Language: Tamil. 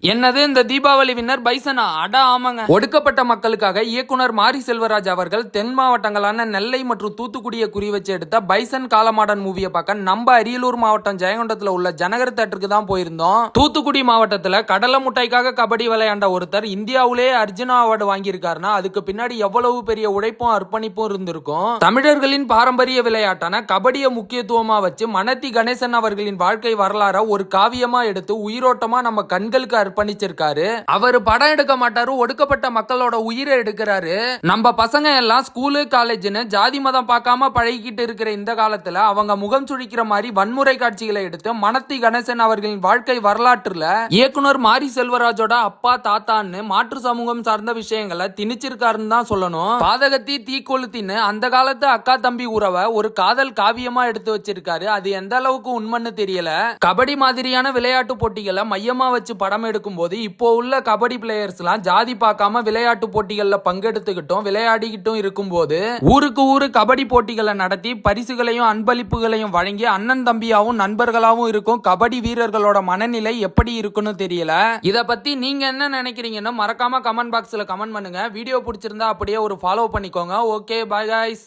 என்னது இந்த தீபாவளி வின்னர் பைசனா? அட ஆமாங்க. ஒடுக்கப்பட்ட மக்களுக்காக இயக்குனர் மாரி செல்வராஜ் அவர்கள் தென் மாவட்டங்களான நெல்லை மற்றும் தூத்துக்குடியை குறி வச்சு எடுத்த பைசன் காலமாடன் மூவியை பார்க்க நம்ம அரியலூர் மாவட்டம் ஜெயங்கொண்டத்துல உள்ள ஜனகர் தேட்டருக்கு தான் போயிருந்தோம். தூத்துக்குடி மாவட்டத்துல கடலை முட்டைக்காக கபடி விளையாண்ட ஒருத்தர் இந்தியாவிலே அர்ஜுனா அவார்டு வாங்கியிருக்காருன்னா அதுக்கு பின்னாடி எவ்வளவு பெரிய உழைப்பும் அர்ப்பணிப்பும் இருந்திருக்கும். தமிழர்களின் பாரம்பரிய விளையாட்டான கபடியை முக்கியத்துவமா வச்சு மனத்தி கணேசன் அவர்களின் வாழ்க்கை வரலாற ஒரு காவியமா எடுத்து உயிரோட்டமா நம்ம கண்களுக்கு அர்ப்பணிச்சிருக்காரு. அவரு படம் எடுக்க மாட்டாரு, ஒடுக்கப்பட்ட மக்களோட உயிரை எடுக்கிறாரு. நம்ம பசங்க எல்லாம் ஸ்கூலு காலேஜ்னு ஜாதி மதம் பார்க்காம பழகிக்கிட்டு இருக்கிற இந்த காலத்துல அவங்க முகம் சுழிக்கிற மாதிரி வன்முறை காட்சிகளை எடுத்து மனத்தி கணேசன் அவர்களின் வாழ்க்கை வரலாற்றுல இயக்குனர் மாரி செல்வராஜோட அப்பா தாத்தான்னு மாற்று சமூகம் சார்ந்த விஷயங்களை திணிச்சிருக்காருன்னு தான் சொல்லணும். பாதகத்தி தீக்கொளுத்தின்னு அந்த காலத்து அக்கா தம்பி உறவை ஒரு காதல் காவியமா எடுத்து வச்சிருக்காரு. அது எந்த அளவுக்கு உண்மைன்னு தெரியல. கபடி மாதிரியான விளையாட்டு போட்டிகளை மையமா வச்சு படம் எடுக்கும் போது இப்போ உள்ள கபடி பிளேயர்ஸ்லாம் ஜாதி பார்க்காம விளையாட்டு போட்டிகள்ல பங்கெடுத்துக்கிட்டும் விளையாடிக்கிட்டும் இருக்கும்போது ஊருக்கு ஊரு கபடி போட்டிகளை நடத்தி பரிசுகளையும் அன்பளிப்புகளையும் வழங்கி அண்ணன் தம்பியாவும் நண்பர்களாவும் இருக்கும் கபடி வீரர்களோட மனநிலை எப்படி இருக்குன்னு தெரியல. இத பத்தி நீங்க என்ன நினைக்கிறீங்கன்னு மறக்காம கமெண்ட் பாக்ஸ்ல கமெண்ட் பண்ணுங்க. வீடியோ பிடிச்சிருந்தா அப்படியே ஒரு ஃபாலோ பண்ணிக்கோங்க. Okay, by guys.